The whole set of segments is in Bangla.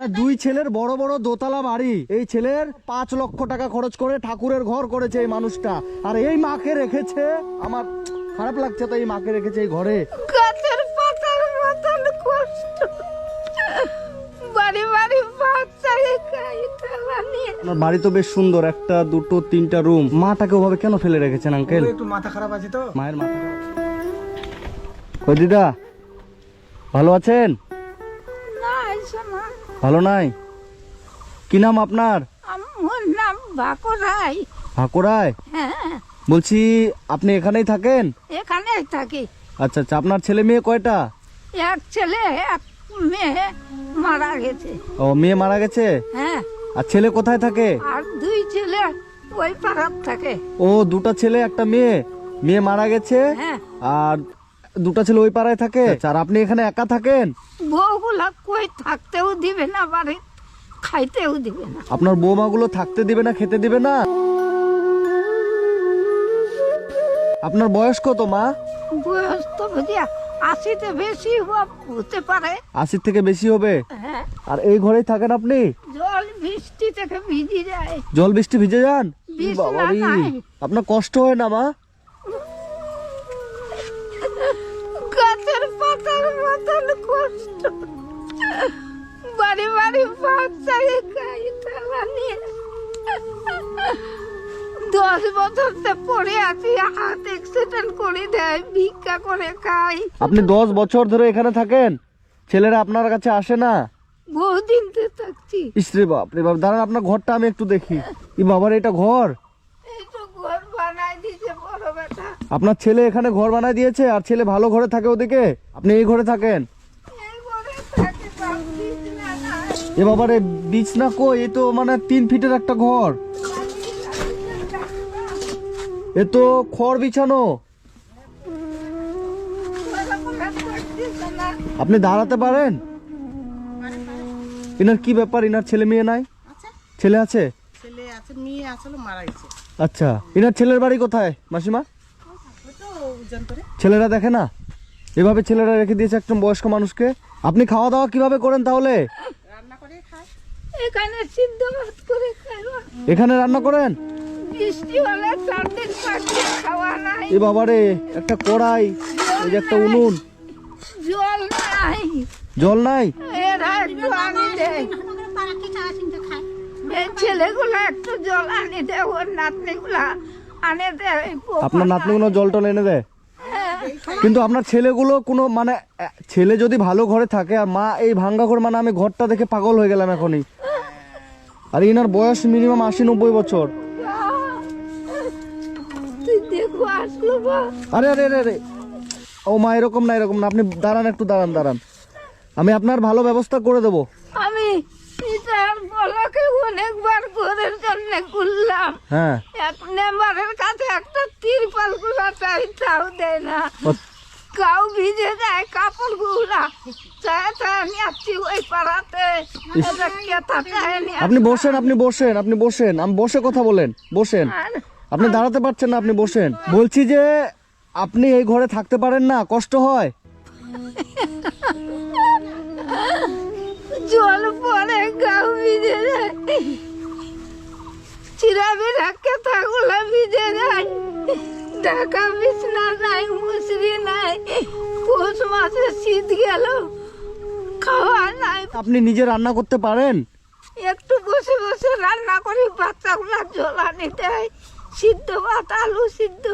দুই ছেলের বড় বড় দোতলা বাড়ি, এই ছেলের 5 লক্ষ টাকা খরচ করে ঠাকুরের ঘর করেছে এই মানুষটা, আর এই মাকে রেখেছে। আমার খারাপ লাগছে তো, এই মাকে রেখেছে এই ঘরে। গাছের পাতার মতন কষ্ট, বাড়ি বাড়ি বাচ্চাকে খাই খেলা নিয়ে। আপনার বাড়ি তো বেশ সুন্দর, একটা দুটো তিনটা রুম। মাটাকে ওভাবে কেন ফেলে রেখেছেন আঙ্কেল? একটু মাথা খারাপ আছে তো। মায়ের মাথা খারাপ। কই দিদা, ভালো আছেন? না এসো না, ভালো নাই? কি নাম আপনার? আমার নাম বাকরাই। ভাকুরায়? হ্যাঁ, বলছি আপনি এখানেই থাকেন? এখানেই থাকি। আচ্ছা আচ্ছা, আপনার ছেলে মেয়ে কয়টা? এক ছেলে এক মেয়ে মারা গেছে। ও, মেয়ে মারা গেছে। হ্যাঁ, আর ছেলে কোথায় থাকে? আর দুই ছেলে ওই পাড়ার থাকে। ও, দুটো ছেলে একটা মেয়ে। মেয়ে মারা গেছে হ্যাঁ, আর দুটো ছেলে ওই পাড়ায় থাকে। আর আপনি এখানে একা থাকেন? বউগুলা কই থাকতেও দিবে না, বাড়ি খাইতেও দিবে না। আপনার বৌমাগুলো থাকতে দিবে না, খেতে দিবে না? আপনার বয়স কত মা? বয়স তো বুঝিয়া 80-তে বেশি হতে পারে। 80 থেকে বেশি হবে। হ্যাঁ, আর এই ঘরেই থাকেন আপনি? জল বৃষ্টি থেকে ভিজে যায়। জল বৃষ্টি ভিজে যান? বিছানা বাবারে, নাই। আপনার কষ্ট হয় না মা? গাছের পাতার মতন কষ্ট, বাড়ি বাড়ি বাচ্চাকে খাই খেলা নিয়ে। 10 বছর তো পড়ে আছি, হাত অ্যাক্সিডেন্ট করে দেয়, ভিক্ষা করে খাই। আপনি 10 বছর ধরে এখানে থাকেন, ছেলেরা আপনার কাছে আসে না? বহুদিন তো থাকছি। ইসরে বাপ রে বাপ, দাঁড়ান আপনার ঘরটা আমি একটু দেখি। ই বাবার, এটা ঘর? এই তো ঘর বানাই দিছে বড় বেটা। আপনার ছেলে এখানে ঘর বানায় দিয়েছে, আর ছেলে ভালো ঘরে থাকে ওদিকে, আপনি এই ঘরে থাকেন? এই ঘরে থাকি, বাপ বিছানা নাই। এ বাবারে, বিছনা কই? এ তো মানে 3 ফিটের একটা ঘর, এ তো খড় বিছানো। আপনি দাঁড়াতে পারেন? ইনার কি ব্যাপার? ইনার ছেলে মেয়ে নাই? ছেলে আছে? ছেলে আছে, মেয়ে আসলে মারা গেছে। আচ্ছা, ইনার ছেলের বাড়ি কোথায় মাসিমা? তো যন্ত্রে ছেলেরা দেখে না? এভাবে ছেলেরা রেখে দিয়েছে একজন বয়স্ক মানুষকে। আপনি খাওয়া দাওয়া কিভাবে করেন তাহলে? রান্না করে খায়। এখানে সিদ্ধ ভাত করে খাওয়া, এখানে রান্না করেন? বৃষ্টি হলে 4 দিন 5 দিন খাওয়া নাই। এ বাবারে, একটা কড়াই, এই যে একটা উনুন, জল নাই। জল নাই? এরা একটু আনি দেয়, এই ছেলেগুলো একটু জল আনি দেয়, ওর নাতনিগুলা আনে দেয়। আপনার নাতনিগুলো জল টল এনে দেয়? হ্যাঁ, কিন্তু আপনার ছেলেগুলো কোনো মানে ছেলে যদি ভালো ঘরে থাকে, আর মা এই ভাঙ্গা ঘর, মানে আমি ঘরটা দেখে পাগল হয়ে গেলাম এখনই। আর ইনার বয়স মিনিমাম 80-90 বছর। তুই দেখো আসলো বা। আরে আরে আরে আরে, ও মা, এরকম না, এরকম না, আপনি দাঁড়ান, একটু দাঁড়ান দাঁড়ান, আমি আপনার ভালো ব্যবস্থা করে দেবো। আমি এটার বলাকে অনেকবার ঘরের জন্য ঘুরলাম। হ্যাঁ, এক মেম্বারের কাছে একটা তিরপাল গুলা চাই, তাও দেয় না। ও, কাউ ভিজে যায় কাপড় গুলা, চায় চায় নিয়ে আসছি ওই পাড়াতে। এটা কেতা চায় নিয়ে আপনি বসেন, আপনি বসেন, আপনি বসেন, আমি বসে কথা বলেন, বসেন। আর আপনি দাঁড়াতে পারছেন না, আপনি বসেন। বলছি যে আপনি এই ঘরে থাকতে পারেন না? কষ্ট হয়? জল পরে গাও ভিজে যায়, চিরাবিরা কেতা গুলা ভিজে যায়, ঢাকা বিছনা নাই, মুসরি নাই, পৌষ মাসে শীত গেল, খাওয়া নাই। আপনি নিজে রান্না করতে পারেন? একটু বসে বসে রান্না করি, বাচ্চাগুলা জল আনি দেয়, সিদ্ধ ভাত, আলু সিদ্ধ।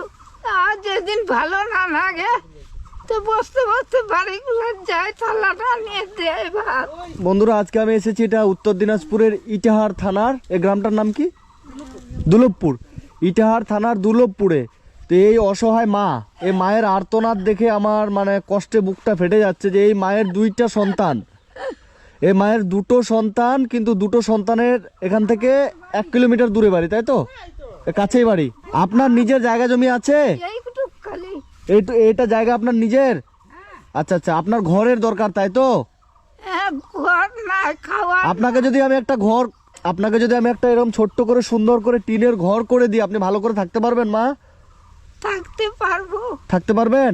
আর যেদিন ভালো না লাগে তো বসতে বসতে বাড়িগুলো যায়, থালাটা নিয়ে দেয় ভাত। বন্ধুরা, আজকে আমি এসেছি, এটা উত্তর দিনাজপুরের ইটাহার থানার, এই গ্রামটার নাম কি? দুলভপুর। ইটাহার থানার দুলভপুরে। তো এই অসহায় মা, এই মায়ের আর্তনাদ দেখে আমার মানে কষ্টে বুকটা ফেটে যাচ্ছে, যে এই মায়ের 2টা সন্তান, এই মায়ের 2টো সন্তান, কিন্তু 2টো সন্তানের এখান থেকে 1 কিলোমিটার দূরে বাড়ি, তাই তো? কাছেই বাড়ি। আপনার নিজের জায়গা জমি আছে? এইটুকু খালি। এটা জায়গা আপনার নিজের? আচ্ছা আচ্ছা, আপনার ঘরের দরকার, তাই তো? ঘর নাই, খাওয়া। আপনাকে যদি আমি একটা এরকম ছোট্ট করে সুন্দর করে টিনের ঘর করে দিই, আপনি ভালো করে থাকতে পারবেন মা? থাকতে পারবো। থাকতে পারবেন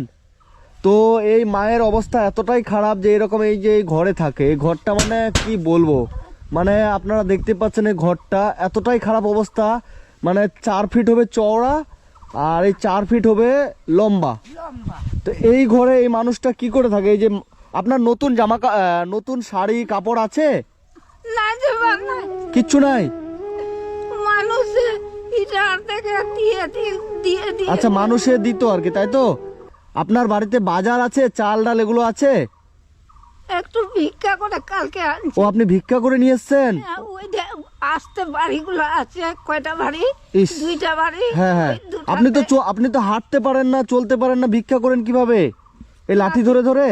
তো? এই মায়ের অবস্থা এতটাই খারাপ যে এরকম এই যে এই ঘরে থাকে, এই ঘরটা মানে কি বলবো, মানে আপনারা দেখতে পাচ্ছেন এই ঘরটা এতটাই খারাপ অবস্থা, মানে 4 ফিট হবে চওড়া আর এই 4 ফিট হবে লম্বা। লম্বা। তো এই ঘরে এই মানুষটা কি করে থাকে? এই যে আপনার নতুন নতুন শাড়ি কাপড় আছে? না যাবার নাই, কিচ্ছু নাই। মানুষে ইটার থেকে দিয়ে দিয়ে আচ্ছা, মানুষে দিত আর কি, তাই তো? আপনার বাড়িতে বাজার আছে, চাল ডাল এগুলো আছে? একটু ভিক্ষা করে কালকে আনছি। ও, আপনি ভিক্ষা করে নিয়ে এসছেন? ওই যে আসতে বাড়িগুলো আছে, কয়টা বাড়ি? ইস। 2টা বাড়ি। হ্যাঁ হ্যাঁ, ওই দুটাতে- আপনি তো হাঁটতে পারেন না, চলতে পারেন না, ভিক্ষা করেন কিভাবে? এই লাঠি ধরে ধরে?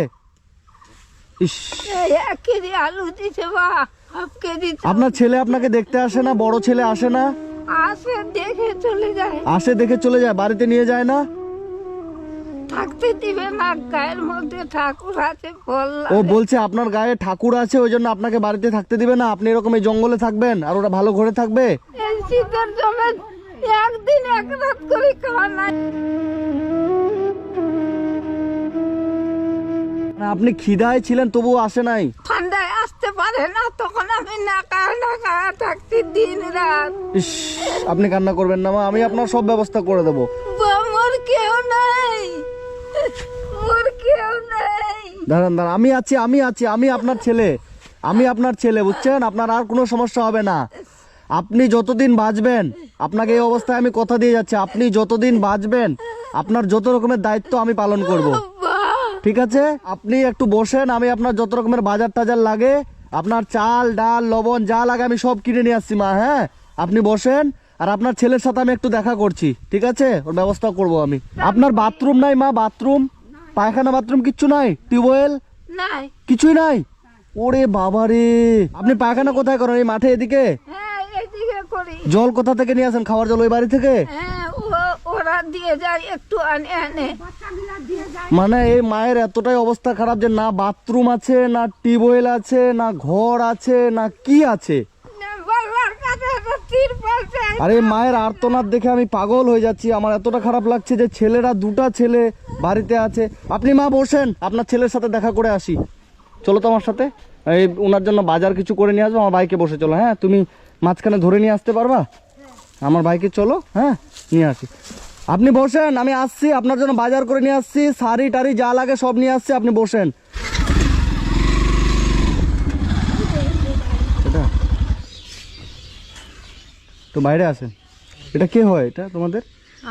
ইস। এই 1 কেজি আলু দিছে বা হাফ কেজি চাল। আপনার ছেলে আপনাকে দেখতে আসে না? বড় ছেলে আসে না? আসে দেখে চলে যায়, আসে দেখে চলে যায়, বাড়িতে নিয়ে যায় না? থাকতে দিবে না, গায়ের মধ্যে ঠাকুর আছে, ফল ও লাগে। বলছে আপনার গায়ে ঠাকুর আছে, ওই জন্য আপনাকে বাড়িতে থাকতে দিবে না। আপনি এরকম এই জঙ্গলে থাকবেন আর ওরা ভালো ঘরে থাকবে? এই শীতের জমে একদিন এক রাত করে খাওয়া নাই। না, আপনি খিদায় ছিলেন তবুও আসে নাই? ঠান্ডায় আসতে পারে না, তখন আমি না খাওয়া থাকছি দিন রাত। ইস, আপনি কান্না করবেন না মা, আমি আপনার সব ব্যবস্থা করে দেবো। মোর কেউ নাই, মোর কেউ নাই। দাঁড়ান দাঁড়ান, আমি আপনার ছেলে, আমি আপনার ছেলে, বুঝছেন? আপনার আর কোনো সমস্যা হবে না। আপনি যতদিন বাঁচবেন, আপনাকে এই অবস্থায় আমি কথা দিয়ে যাচ্ছি, আপনি যতদিন বাঁচবেন আপনার যত রকমের দায়িত্ব আমি পালন করব, ঠিক আছে? আপনি একটু বসেন, আমি আপনার যত রকমের বাজার টাজার লাগে, আপনার চাল ডাল লবণ যা লাগে আমি সব কিনে নিয়ে আসছি মা। হ্যাঁ, আপনি বসেন, আর আপনার ছেলের সাথে আমি একটু দেখা করছি, ঠিক আছে? ওর ব্যবস্থা করব আমি। আপনার বাথরুম নাই মা? বাথরুম, পায়খানা বাথরুম কিচ্ছু নাই? টিউবওয়েল নাই। কিছুই নাই? ওরে বাবা রে, আপনি পায়খানা কোথায় করেন? এই মাঠে এদিকে? হ্যাঁ, এইদিকে করি। জল কোথা থেকে নিয়ে আসেন? খাওয়ার জল ওই বাড়ি থেকে? হ্যাঁ, ওরা দিয়ে যায় একটু আনে আনে। মানে এই মায়ের এতটাই অবস্থা খারাপ যে না বাথরুম আছে, না টিউবওয়েল আছে, না ঘর আছে, না কি আছে। বাবার কাছে একটা তিরপল চাই। আরে মায়ের আর্তনাদ দেখে আমি পাগল হয়ে যাচ্ছি, আমার এতটা খারাপ লাগছে যে ছেলেরা, 2টা ছেলে বাড়িতে আছে। আপনি মা বসেন, আপনার ছেলের সাথে দেখা করে আসি। চলো তো আমার সাথে, এই ওনার জন্য বাজার কিছু করে নিয়ে আসবো। আমার বাইকে বসে চলো। হ্যাঁ, তুমি মাঝখানে ধরে নিয়ে আসতে পারবা? আমার বাইকে চলো, হ্যাঁ নিয়ে আসি। আপনি বসেন, আমি আসছি, আপনার জন্য বাজার করে নিয়ে আসছি, শাড়ি টাড়ি যা লাগে সব নিয়ে আসছি, আপনি বসেন। এটা তো বাইরে আসেন। এটা কে হয়? এটা তোমাদের?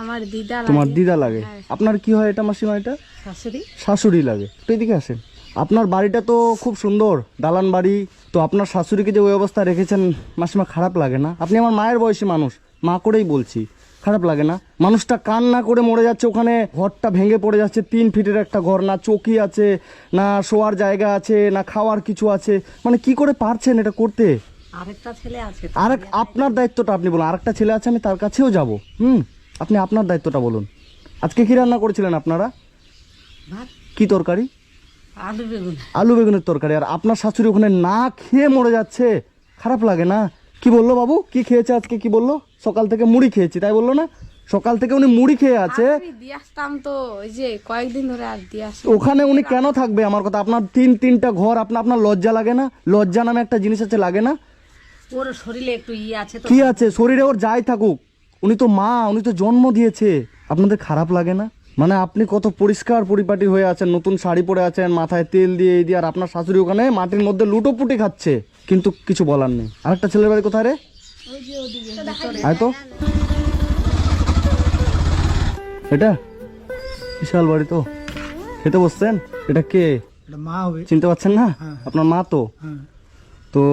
আমার দিদা তোমার দিদা লাগে। আপনার কি হয় এটা মাসিমা? এটা শাশুড়ি। শাশুড়ি লাগে। তো এদিকে আসেন। আপনার বাড়িটা তো খুব সুন্দর, দালান বাড়ি। তো আপনার শাশুড়িকে যে ওই অবস্থা রেখেছেন মাসিমা, খারাপ লাগে না? আপনি আমার মায়ের বয়সী মানুষ, মা করেই বলছি, খারাপ লাগে না? মানুষটা কান্না করে মরে যাচ্ছে, ওখানে ঘরটা ভেঙে পড়ে যাচ্ছে, 3 ফিটের একটা ঘর, না চৌকি আছে, না শোয়ার জায়গা আছে, না খাওয়ার কিছু আছে। মানে কি করে পারছেন এটা করতে? আরেকটা ছেলে আছে। আপনার দায়িত্বটা আপনি বলুন। আরেকটা ছেলে আছে, আমি তার কাছেও যাব। আপনি আপনার দায়িত্বটা বলুন। আজকে কি রান্না করেছিলেন আপনারা? ভাত, কি তরকারি? আলু বেগুন। আলু বেগুনের তরকারি। আর আপনার শাশুড়ি ওখানে না খেয়ে মরে যাচ্ছে, খারাপ লাগে না? কি বললো বাবু, কি খেয়েছে আজকে? কি বললো? সকাল থেকে মুড়ি খেয়েছি, তাই বললো না? সকাল থেকে উনি মুড়ি খেয়ে আছে। আমি দিয়ে আসতাম তো, ওই যে কয়েকদিন ধরে আর দিয়ে আসি। ওখানে উনি কেন থাকবে? আমার কথা, আপনার 3টা ঘর, আপনার লজ্জা লাগে না? লজ্জা নামে একটা জিনিস আছে, লাগে না? ওর শরীরে একটু আছে তো। কি আছে শরীরে? ওর যাই থাকুক, উনি তো মা, উনি তো জন্ম দিয়েছে। আপনাদের খারাপ লাগে না? মানে আপনি কত পরিষ্কার পরিপাটি হয়ে আছেন, নতুন শাড়ি পরে আছেন, মাথায় তেল দিয়ে এই দিয়ে, আর আপনার শাশুড়ি ওখানে মাটির মধ্যে লুটোপুটি খাচ্ছে, কিন্তু কিছু বলার নেই। আরেকটা ছেলের বাড়ি কোথায় রে? আয় তো। এটা বিশাল বাড়ি তো। খেতে বসছেন? এটা কে? মা হবে। চিনতে পারছেন না? আপনার মা তো। তো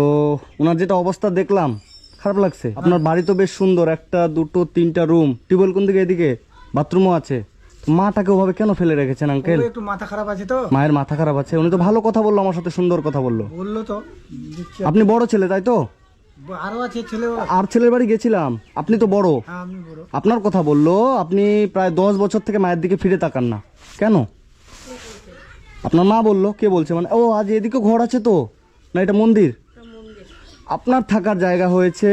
ওনার যেটা অবস্থা দেখলাম, খারাপ লাগছে। আপনার বাড়ি তো বেশ সুন্দর, 1 2 3টা রুম, টিউবওয়েল কোন দিকে? এদিকে বাথরুমও আছে। তো মাটাকে ওভাবে কেন ফেলে রেখেছেন আঙ্কেল? একটু মাথা খারাপ আছে তো। মায়ের মাথা খারাপ আছে? উনি তো ভালো কথা বললো, আমার সাথে সুন্দর কথা বললো। বললো তো। আপনি বড় ছেলে তাই তো? আরো আছে ছেলে। আর ছেলের বাড়ি গেছিলাম, আপনি তো বড়। হ্যাঁ, আমি বড়। আপনার কথা বললো, আপনি প্রায় 10 বছর থেকে মায়ের দিকে ফিরে তাকান না কেন? আপনার মা বললো। কে বলছে? মানে ও আজ এদিকে ঘর আছে তো, না এটা মন্দির? আপনার থাকার জায়গা হয়েছে,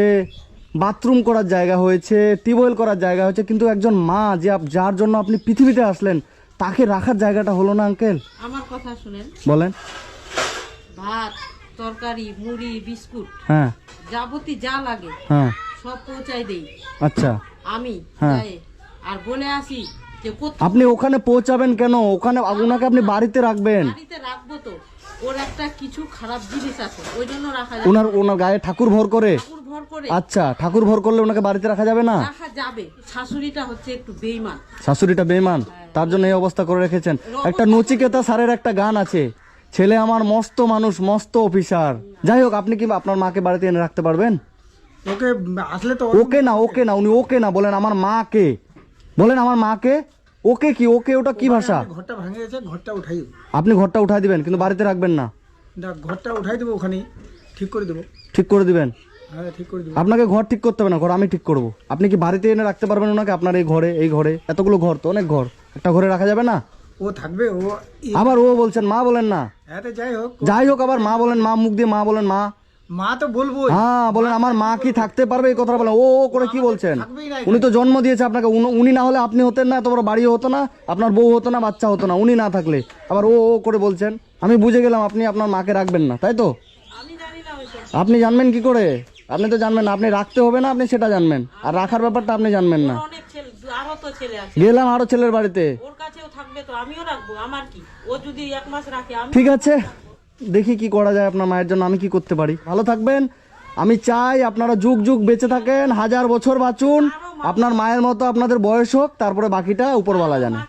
বাথরুম করার জায়গা হয়েছে, টিউবওয়েল করার জায়গা হয়েছে, কিন্তু একজন মা যে যার জন্য আপনি পৃথিবীতে আসলেন, তাকে রাখার জায়গাটা হলো না আঙ্কেল? আমার কথা শুনেন। বলেন। ভাত, তরকারি, মুড়ি, বিস্কুট, হ্যাঁ যাবতীয় যা লাগে হ্যাঁ সব পৌঁছাই দেই আচ্ছা আমি। হ্যাঁ। যাই, আর বলে আসি যে আপনি ওখানে পৌঁছাবেন কেন? ওখানে ওনাকে আপনি বাড়িতে রাখবেন। বাড়িতে রাখবো তো, ওর একটা কিছু খারাপ জিনিস আছে, ওই জন্য রাখা যায়। ওনার গায়ে ঠাকুর ভর করে? ঠাকুর ভর করে আচ্ছা, ঠাকুর ভর করলে ওনাকে বাড়িতে রাখা যাবে না? রাখা যাবে। শাশুড়িটা হচ্ছে একটু বেইমান। শাশুড়িটা বেঈমান, তার জন্য এই অবস্থা করে রেখেছেন। একটা নচিকেতা স্যারের একটা গান আছে, ছেলে আমার মস্ত মানুষ মস্ত অফিসার। যাই হোক, আপনি কি আপনার মাকে বাড়িতে এনে রাখতে পারবেন? ওকে আসলে তো ওকে না, উনি ওকে না বলেন, আমার মাকে বলেন, আমার মাকে। ওকে কি? ওকে ওটা কি ভাষা? ঘরটা ভাঙে গেছে, ঘরটা উঠাই দেবো। আপনি ঘরটা উঠাই দিবেন কিন্তু বাড়িতে রাখবেন না? ঘরটা উঠাই দেবো, ওখানে ঠিক করে দেবো। ঠিক করে দিবেন? হ্যাঁ ঠিক করে দেবো। আপনাকে ঘর ঠিক করতে হবে না, ঘর আমি ঠিক করব। আপনি কি বাড়িতে এনে রাখতে পারবেন ওনাকে? আপনার এই ঘরে এতগুলো ঘর তো অনেক ঘর, একটা ঘরে রাখা যাবে না? ও থাকবে, ও আবার ও বলছেন মা বলেন না? হ্যাঁ যাই হোক, যাই হোক, আবার মা বলেন, মা মুখ দিয়ে মা বলেন, মা। মা তো বলবো। হ্যাঁ বলেন, আমার মা কি থাকতে পারবে? এই কথাটা বলেন। ও করে কি বলছেন? থাকবেই না। উনি তো জন্ম দিয়েছে আপনাকে, উনি না হলে আপনি হতেন না, এত বড় বাড়িও হতো না, আপনার বউ হতো না, বাচ্চা হতো না, উনি না থাকলে। আবার ও করে বলছেন। আমি বুঝে গেলাম আপনি আপনার মাকে রাখবেন না, তাই তো? আমি জানি না ওইসব। আপনি জানবেন কি করে? আপনি তো জানবেন না, আপনি রাখতে হবে না, আপনি সেটা জানবেন, আর রাখার ব্যাপারটা আপনি জানবেন না। অনেক ছেলে, আরো তো ছেলে আছে, গেলাম আরো ছেলের বাড়িতে। ওর কাছেও থাকবে তো আমিও রাখবো। আমার কি, ও যদি 1 মাস রাখে আমি। ঠিক আছে, দেখি কি করা যায় আপনার মায়ের জন্য, আমি কি করতে পারি। ভালো থাকবেন। আমি চাই আপনারা যুগ যুগ বেঁচে থাকেন, 1000 বছর বাঁচুন, আপনার মায়ের মতো আপনাদের বয়স হোক, তারপরে বাকিটা উপরওয়ালা জানে।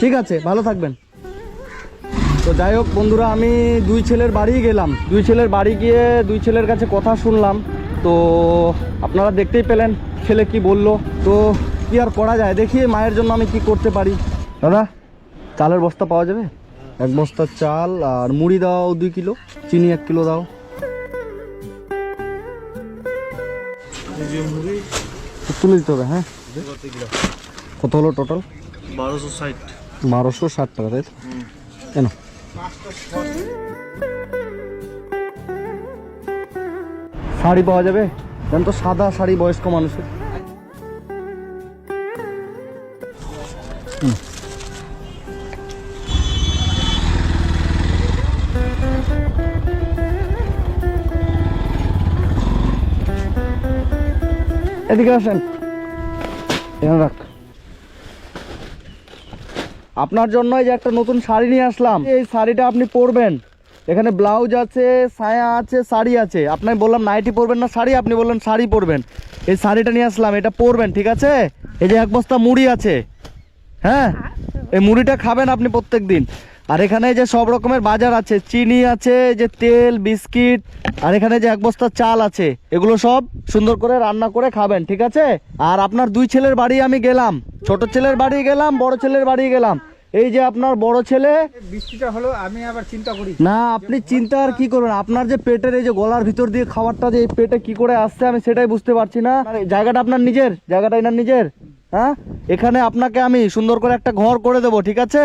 ঠিক আছে, ভালো থাকবেন। তো যাই হোক বন্ধুরা, আমি 2 ছেলের বাড়ি গেলাম। 2 ছেলের বাড়ি গিয়ে 2 ছেলের কাছে কথা শুনলাম। তো আপনারা দেখতেই পেলেন ছেলে কি বললো। তো কি আর করা যায়, দেখি মায়ের জন্য আমি কি করতে পারি। দাদা, চালের বস্তা পাওয়া যাবে? 1 বস্তা চাল, আর মুড়ি দাও 2 কিলো, চিনি 1 কিলো দাও। তুলে দিতে হবে। হ্যাঁ, কত হলো টোটাল? 1260 টাকা, তাই তো? কেন শাড়ি পাওয়া যাবে? জান তো, সাদা শাড়ি বয়স্ক মানুষের। এদিকে আসেন, এখানে রাখ। আপনার জন্য এই যে একটা নতুন শাড়ি নিয়ে আসলাম, এই শাড়িটা আপনি পরবেন। এখানে ব্লাউজ আছে, সায়া আছে, শাড়ি আছে। আপনাকে বললাম নাইটি পরবেন না শাড়ি, আপনি বললেন শাড়ি পরবেন। এই শাড়িটা নিয়ে আসলাম, এটা পরবেন, ঠিক আছে? এই যে 1 বস্তা মুড়ি আছে, হ্যাঁ, এই মুড়িটা খাবেন আপনি প্রত্যেক দিন। আর এখানে যে সব রকমের বাজার আছে, চিনি আছে, যে তেল, বিস্কিট, আর এখানে যে 1 বস্তা চাল আছে, এগুলো সব সুন্দর করে রান্না করে খাবেন, ঠিক আছে? আর আপনার 2 ছেলের বাড়ি আমি গেলাম, ছোট ছেলের বাড়ি গেলাম, বড় ছেলের বাড়ি গেলাম। এই যে আপনার বড় ছেলে, বৃষ্টিটা হলো, আমি আবার চিন্তা করি না আপনি চিন্তা আর কি করবেন, আপনার যে পেটের এই যে গলার ভিতর দিয়ে খাবারটা যে এই পেটে কি করে আসছে আমি সেটাই বুঝতে পারছি না। জায়গাটা আপনার নিজের, জায়গাটা এনার নিজের। হ্যাঁ, এখানে আপনাকে আমি সুন্দর করে একটা ঘর করে দেবো, ঠিক আছে?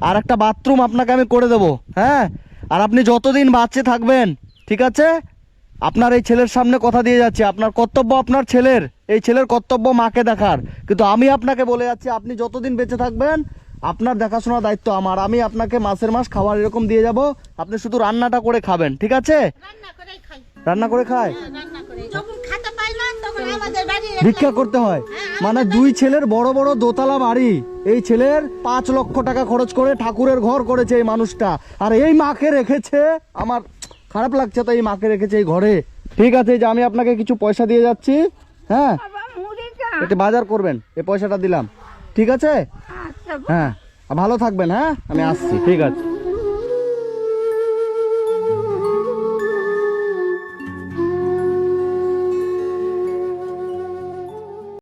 আর একটা বাথরুম আপনাকে আমি করে দেবো, হ্যাঁ? আর আপনি যতদিন বাচ্চা থাকবেন, ঠিক আছে? আপনার এই ছেলের সামনে কথা দিয়ে যাচ্ছি, আপনার কর্তব্য আপনার ছেলের, এই ছেলের কর্তব্য মাকে দেখার। কিন্তু আমি আপনাকে বলে যাচ্ছি, আপনি যতদিন বেঁচে থাকবেন আপনার দেখাশোনার দায়িত্ব আমার। আমি আপনাকে মাসের মাস খাবার এরকম দিয়ে যাব, আপনি শুধু রান্নাটা করে খাবেন, ঠিক আছে? রান্না করে খায়, ভিক্ষা করতে হয়। মানে 2 ছেলের বড় বড় দোতলা বাড়ি, এই ছেলের 5 লক্ষ টাকা খরচ করে ঠাকুরের ঘর করেছে এই মানুষটা, আর এই মাকে রেখেছে। আমার খারাপ লাগছে তো, এই মাকে রেখেছে এই ঘরে। ঠিক আছে, যে আমি আপনাকে কিছু পয়সা দিয়ে যাচ্ছি, হ্যাঁ, একটু বাজার করবেন, এই পয়সাটা দিলাম, ঠিক আছে? আচ্ছা, হ্যাঁ, ভালো থাকবেন, হ্যাঁ, আমি আসছি, ঠিক আছে।